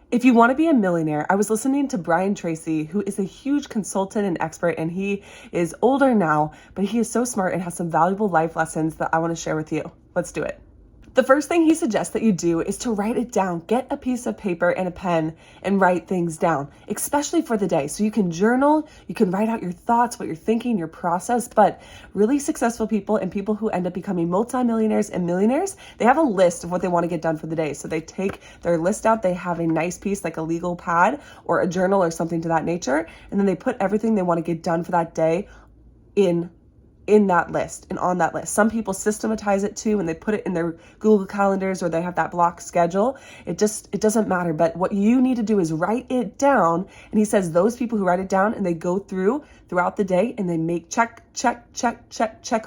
If you want to be a millionaire, I was listening to Brian Tracy, who is a huge consultant and expert, and he is older now, but he is so smart and has some valuable life lessons that I want to share with you. Let's do it. The first thing he suggests that you do is to write it down. Get a piece of paper and a pen and write things down, especially for the day. So you can journal, you can write out your thoughts, what you're thinking, your process. But really successful people and people who end up becoming multimillionaires and millionaires, they have a list of what they want to get done for the day. So they take their list out, they have a nice piece like a legal pad or a journal or something to that nature, and then they put everything they want to get done for that day in that list and on that list. Some people systematize it too, and they put it in their Google calendars, or they have that block schedule. It doesn't matter. But what you need to do is write it down. And he says those people who write it down and they go throughout the day and they make check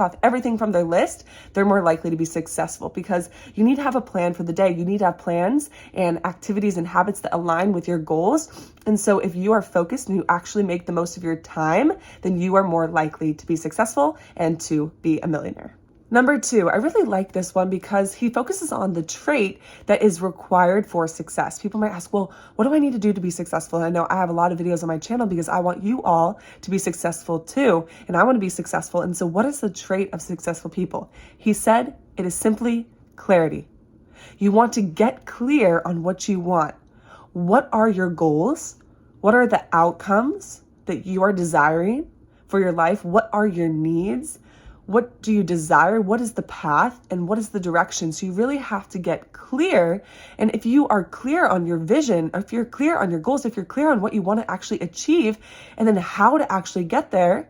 off everything from their list, they're more likely to be successful, because you need to have a plan for the day. You need to have plans and activities and habits that align with your goals. And so if you are focused and you actually make the most of your time, then you are more likely to be successful and to be a millionaire. Number 2, I really like this one because he focuses on the trait that is required for success. People might ask, well, what do I need to do to be successful? And I know I have a lot of videos on my channel because I want you all to be successful too. And I want to be successful. And so what is the trait of successful people? He said it is simply clarity. You want to get clear on what you want. What are your goals? What are the outcomes that you are desiring for your life? What are your needs? What do you desire? What is the path and what is the direction? So you really have to get clear. And if you are clear on your vision, if you're clear on your goals, if you're clear on what you want to actually achieve and then how to actually get there,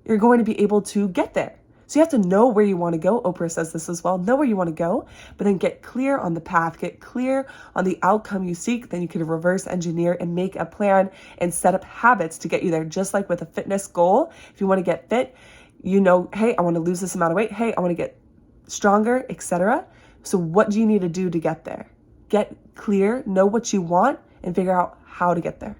you're going to be able to get there. So you have to know where you want to go. Oprah says this as well. Know where you want to go, but then get clear on the path, get clear on the outcome you seek. Then you can reverse engineer and make a plan and set up habits to get you there. Just like with a fitness goal, if you want to get fit, you know, hey, I want to lose this amount of weight. Hey, I want to get stronger, etc. So what do you need to do to get there? Get clear, know what you want, and figure out how to get there.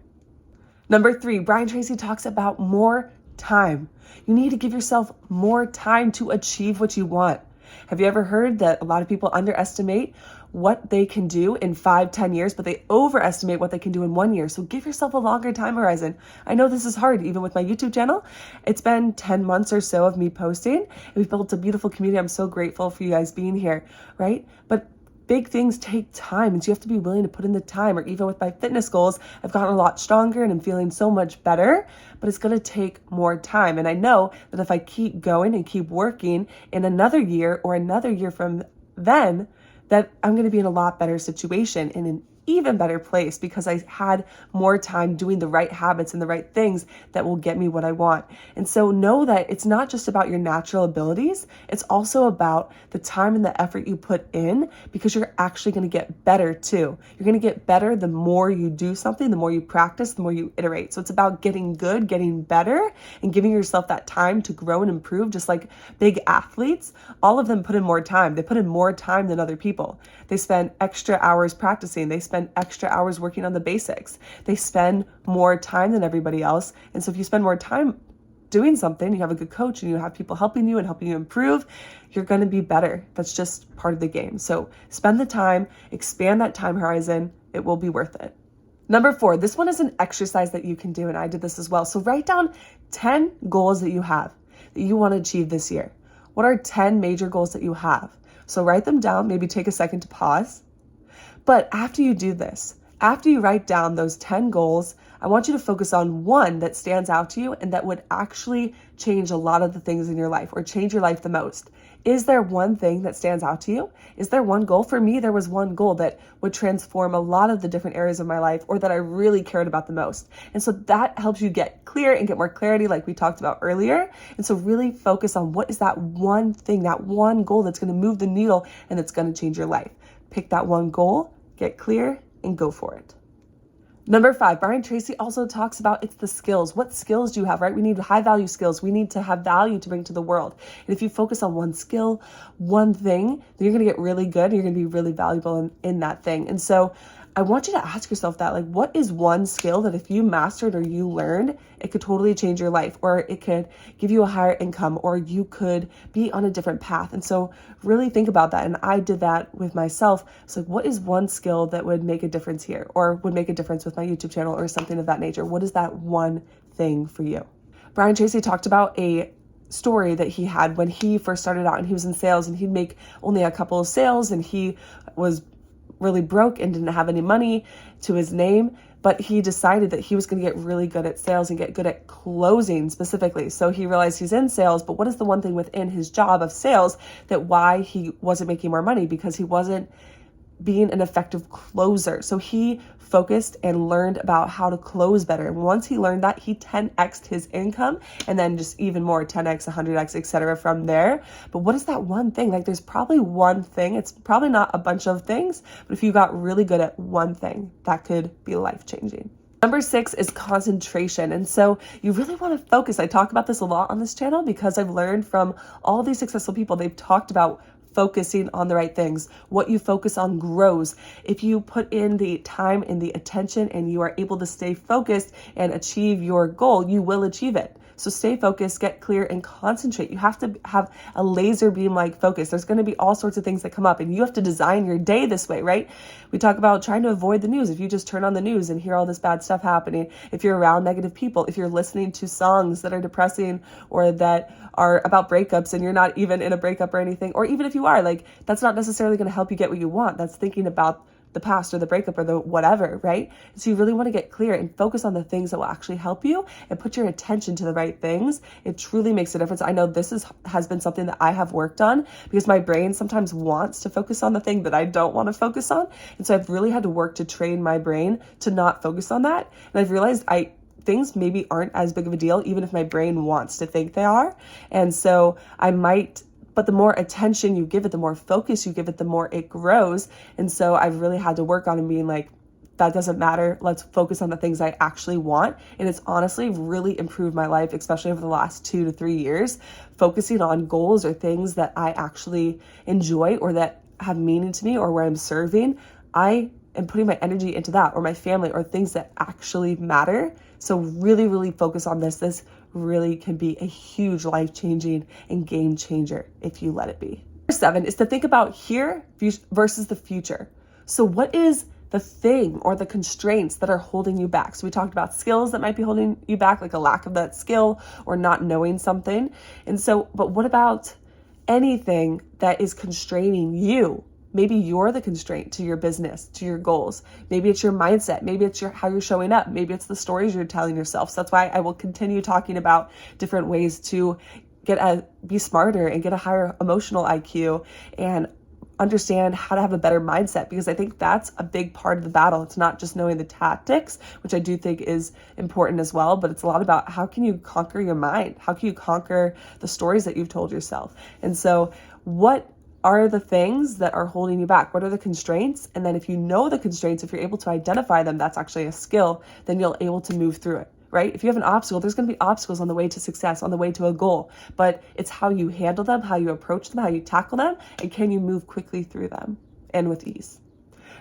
Number 3, Brian Tracy talks about more time. You need to give yourself more time to achieve what you want. Have you ever heard that a lot of people underestimate what they can do in 5-10 years, but they overestimate what they can do in 1 year? So give yourself a longer time horizon. I know this is hard, even with my YouTube channel. It's been 10 months or so of me posting, and we've built a beautiful community. I'm so grateful for you guys being here, right? But big things take time, and so you have to be willing to put in the time. Or even with my fitness goals, I've gotten a lot stronger and I'm feeling so much better, but it's going to take more time. And I know that if I keep going and keep working in another year or another year from then, that I'm going to be in a lot better situation, in an even better place, because I had more time doing the right habits and the right things that will get me what I want. And so know that it's not just about your natural abilities. It's also about the time and the effort you put in, because you're actually going to get better too. You're going to get better the more you do something, the more you practice, the more you iterate. So it's about getting good, getting better, and giving yourself that time to grow and improve. Just like big athletes, all of them put in more time. They put in more time than other people. They spend extra hours practicing. They spend extra hours working on the basics. They spend more time than everybody else. And so if you spend more time doing something, you have a good coach and you have people helping you and helping you improve, you're going to be better. That's just part of the game. So spend the time, expand that time horizon. It will be worth it. Number 4, this one is an exercise that you can do, and I did this as well. So write down 10 goals that you have, that you want to achieve this year. What are 10 major goals that you have? So write them down, maybe take a second to pause. But after you do this, after you write down those 10 goals, I want you to focus on one that stands out to you and that would actually change a lot of the things in your life, or change your life the most. Is there one thing that stands out to you? Is there one goal? For me, there was one goal that would transform a lot of the different areas of my life, or that I really cared about the most. And so that helps you get clear and get more clarity, like we talked about earlier. And so really focus on what is that one thing, that one goal that's going to move the needle and that's going to change your life. Pick that one goal, get clear, and go for it. Number 5, Brian Tracy also talks about it's the skills. What skills do you have, right? We need high value skills. We need to have value to bring to the world. And if you focus on one skill, one thing, then you're going to get really good. And you're going to be really valuable in that thing. And so I want you to ask yourself that, like, what is one skill that if you mastered or you learned, it could totally change your life, or it could give you a higher income, or you could be on a different path. And so really think about that. And I did that with myself. It's like, what is one skill that would make a difference here, or would make a difference with my YouTube channel or something of that nature? What is that one thing for you? Brian Tracy talked about a story that he had when he first started out and he was in sales, and he'd make only a couple of sales, and he was really broke and didn't have any money to his name, but he decided that he was going to get really good at sales and get good at closing specifically. So he realized he's in sales, but what is the one thing within his job of sales that why he wasn't making more money? Because he wasn't being an effective closer. So he focused and learned about how to close better. And once he learned that, he 10x'd his income, and then just even more 10x, 100x, etc. from there. But what is that one thing? Like, there's probably one thing. It's probably not a bunch of things, but if you got really good at one thing, that could be life-changing. Number 6 is concentration. And so you really want to focus. I talk about this a lot on this channel because I've learned from all these successful people. They've talked about focusing on the right things. What you focus on grows. If you put in the time and the attention and you are able to stay focused and achieve your goal, you will achieve it. So stay focused, get clear, and concentrate. You have to have a laser beam like focus. There's going to be all sorts of things that come up, and you have to design your day this way, right? We talk about trying to avoid the news. If you just turn on the news and hear all this bad stuff happening, if you're around negative people, if you're listening to songs that are depressing or that are about breakups and you're not even in a breakup or anything, or even if you are, like, that's not necessarily going to help you get what you want. That's thinking about the past or the breakup or the whatever, right? So you really want to get clear and focus on the things that will actually help you and put your attention to the right things. It truly makes a difference. I know this has been something that I have worked on because my brain sometimes wants to focus on the thing that I don't want to focus on. And so I've really had to work to train my brain to not focus on that. And I've realized things maybe aren't as big of a deal, even if my brain wants to think they are. And so but the more attention you give it, the more focus you give it, the more it grows. And so I've really had to work on it being like, that doesn't matter. Let's focus on the things I actually want. And it's honestly really improved my life, especially over the last 2 to 3 years, focusing on goals or things that I actually enjoy or that have meaning to me or where I'm serving. I am putting my energy into that, or my family, or things that actually matter. So really, really focus on this. This really can be a huge life-changing and game changer if you let it be. Number 7 is to think about here versus the future. So what is the thing or the constraints that are holding you back? So we talked about skills that might be holding you back, like a lack of that skill or not knowing something. And so, but what about anything that is constraining you? Maybe you're the constraint to your business, to your goals. Maybe it's your mindset. Maybe it's how you're showing up. Maybe it's the stories you're telling yourself. So that's why I will continue talking about different ways to be smarter and get a higher emotional IQ and understand how to have a better mindset, because I think that's a big part of the battle. It's not just knowing the tactics, which I do think is important as well, but it's a lot about how can you conquer your mind? How can you conquer the stories that you've told yourself? And so what are the things that are holding you back? What are the constraints? And then if you know the constraints, if you're able to identify them, that's actually a skill, then you'll able to move through it, right? If you have an obstacle, there's going to be obstacles on the way to success, on the way to a goal, but it's how you handle them, how you approach them, how you tackle them, and can you move quickly through them and with ease.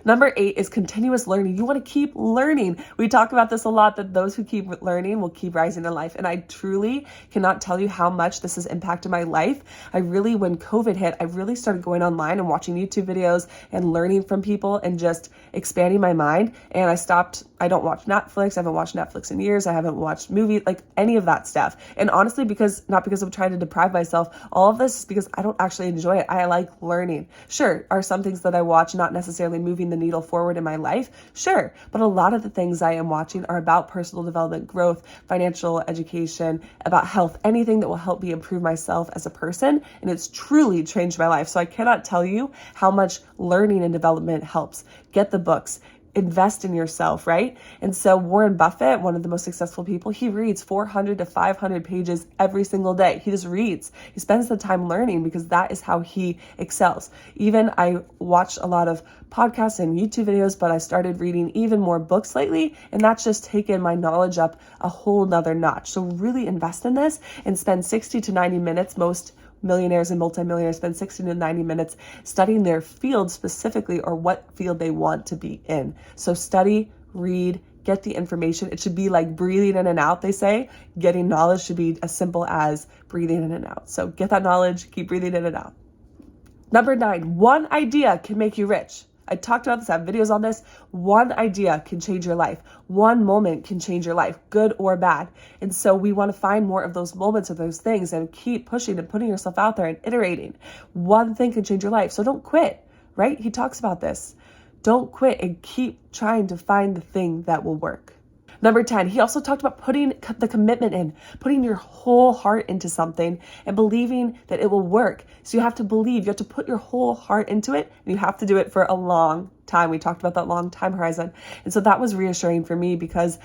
Number 8 is continuous learning. You want to keep learning. We talk about this a lot, that those who keep learning will keep rising in life. And I truly cannot tell you how much this has impacted my life. When COVID hit, I really started going online and watching YouTube videos and learning from people and just expanding my mind. And I don't watch Netflix. I haven't watched Netflix in years. I haven't watched movies, like any of that stuff. And honestly, not because I'm trying to deprive myself, all of this is because I don't actually enjoy it. I like learning. Sure, are some things that I watch not necessarily moving the needle forward in my life? Sure. But a lot of the things I am watching are about personal development, growth, financial education, about health, anything that will help me improve myself as a person. And it's truly changed my life. So I cannot tell you how much learning and development helps. Get the books. Invest in yourself, right? And so Warren Buffett, one of the most successful people, he reads 400 to 500 pages every single day. He just reads. He spends the time learning because that is how he excels. Even I watch a lot of podcasts and YouTube videos, but I started reading even more books lately, and that's just taken my knowledge up a whole nother notch. So really invest in this and spend 60 to 90 minutes most millionaires and multimillionaires spend 60 to 90 minutes studying their field specifically, or what field they want to be in. So study, read, get the information. It should be like breathing in and out, they say. Getting knowledge should be as simple as breathing in and out. So get that knowledge, keep breathing in and out. Number 9, one idea can make you rich. I talked about this, I have videos on this. One idea can change your life. One moment can change your life, good or bad. And so we want to find more of those moments of those things and keep pushing and putting yourself out there and iterating. One thing can change your life. So don't quit, right? He talks about this. Don't quit and keep trying to find the thing that will work. Number 10, he also talked about putting the commitment in, putting your whole heart into something and believing that it will work. So you have to believe, you have to put your whole heart into it, and you have to do it for a long time. We talked about that long time horizon. And so that was reassuring for me because,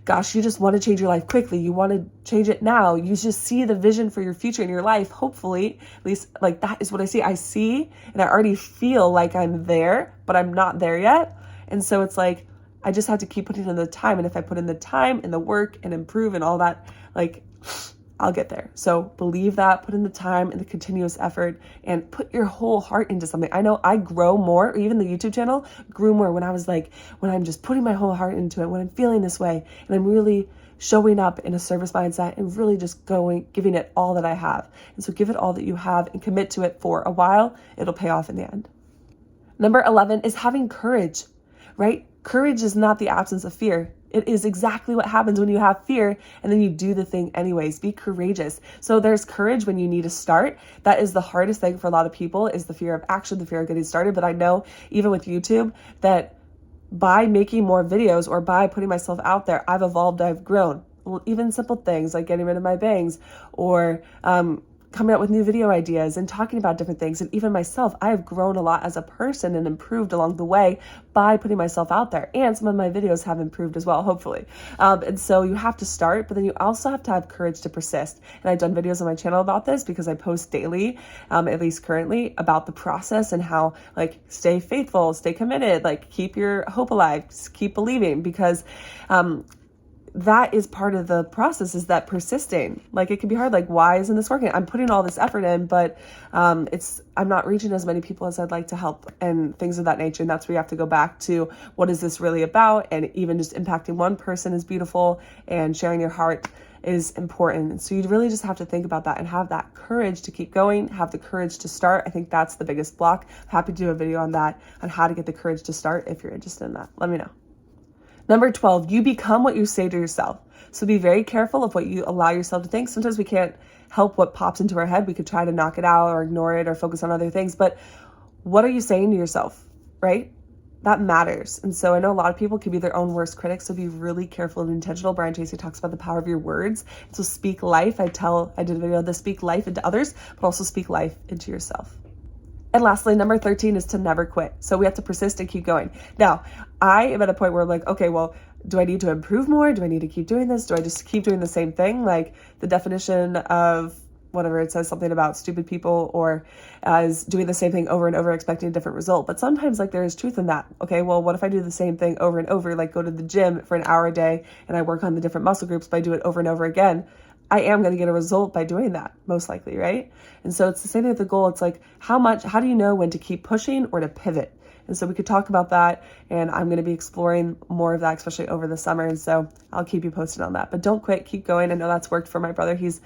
gosh, you just want to change your life quickly. You want to change it now. You just see the vision for your future in your life. Hopefully, at least like that is what I see. I see and I already feel like I'm there, but I'm not there yet. And so it's like, I just have to keep putting in the time. And if I put in the time and the work and improve and all that, like, I'll get there. So believe that, put in the time and the continuous effort and put your whole heart into something. I know I grow more, or even the YouTube channel grew more when I'm just putting my whole heart into it, when I'm feeling this way and I'm really showing up in a service mindset and really just giving it all that I have. And so give it all that you have and commit to it for a while. It'll pay off in the end. Number 11 is having courage, right? Courage is not the absence of fear. It is exactly what happens when you have fear and then you do the thing anyways. Be courageous. So there's courage when you need to start. That is the hardest thing for a lot of people, is the fear of action, the fear of getting started. But I know even with YouTube that by making more videos or by putting myself out there, I've evolved, I've grown. Well, even simple things like getting rid of my bangs or coming up with new video ideas and talking about different things. And even myself, I have grown a lot as a person and improved along the way by putting myself out there. And some of my videos have improved as well, hopefully. And so you have to start, but then you also have to have courage to persist. And I've done videos on my channel about this because I post daily, at least currently, about the process and how, like, stay faithful, stay committed, like keep your hope alive, keep believing, because that is part of the process, is that persisting. Like, it can be hard. Like, why isn't this working? I'm putting all this effort in, but I'm not reaching as many people as I'd like to help and things of that nature. And that's where you have to go back to, what is this really about? And even just impacting one person is beautiful, and sharing your heart is important. And so you really just have to think about that and have that courage to keep going, have the courage to start. I think that's the biggest block. I'm happy to do a video on that, on how to get the courage to start. If you're interested in that, let me know. Number 12, you become what you say to yourself. So be very careful of what you allow yourself to think. Sometimes we can't help what pops into our head. We could try to knock it out or ignore it or focus on other things. But what are you saying to yourself, right? That matters. And so I know a lot of people can be their own worst critics. So be really careful and intentional. Brian Tracy talks about the power of your words. So speak life. I did a video on this, speak life into others, but also speak life into yourself. And lastly, number 13 is to never quit. So we have to persist and keep going. Now, I am at a point where I'm like, okay, well, do I need to improve more? Do I need to keep doing this? Do I just keep doing the same thing? Like the definition of whatever, it says something about stupid people, or as doing the same thing over and over, expecting a different result. But sometimes, like, there is truth in that. Okay, well, what if I do the same thing over and over, like go to the gym for an hour a day and I work on the different muscle groups, but I do it over and over again? I am going to get a result by doing that, most likely, right? And so it's the same thing with the goal. It's like, how do you know when to keep pushing or to pivot? And so we could talk about that, and I'm going to be exploring more of that, especially over the summer. And so I'll keep you posted on that. But don't quit, keep going. I know that's worked for my brother. He's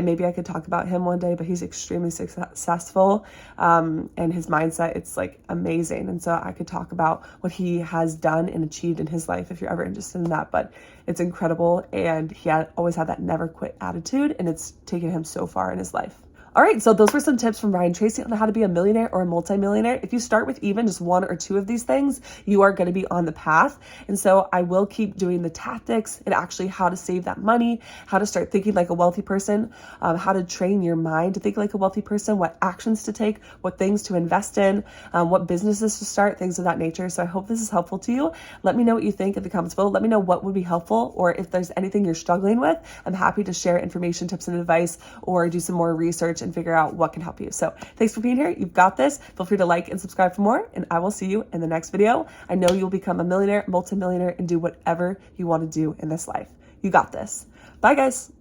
maybe I could talk about him one day, but he's extremely successful, and his mindset, it's like amazing. And so I could talk about what he has done and achieved in his life if you're ever interested in that. But it's incredible, and he always had that never quit attitude, and it's taken him so far in his life. All right, so those were some tips from Brian Tracy on how to be a millionaire or a multimillionaire. If you start with even just one or two of these things, you are going to be on the path. And so I will keep doing the tactics and actually how to save that money, how to start thinking like a wealthy person, how to train your mind to think like a wealthy person, what actions to take, what things to invest in, what businesses to start, things of that nature. So I hope this is helpful to you. Let me know what you think in the comments below. Let me know what would be helpful, or if there's anything you're struggling with. I'm happy to share information, tips, and advice, or do some more research and figure out what can help you. So thanks for being here. You've got this. Feel free to like and subscribe for more, and I will see you in the next video. I know you'll become a millionaire, multimillionaire, and do whatever you want to do in this life. You got this. Bye, guys.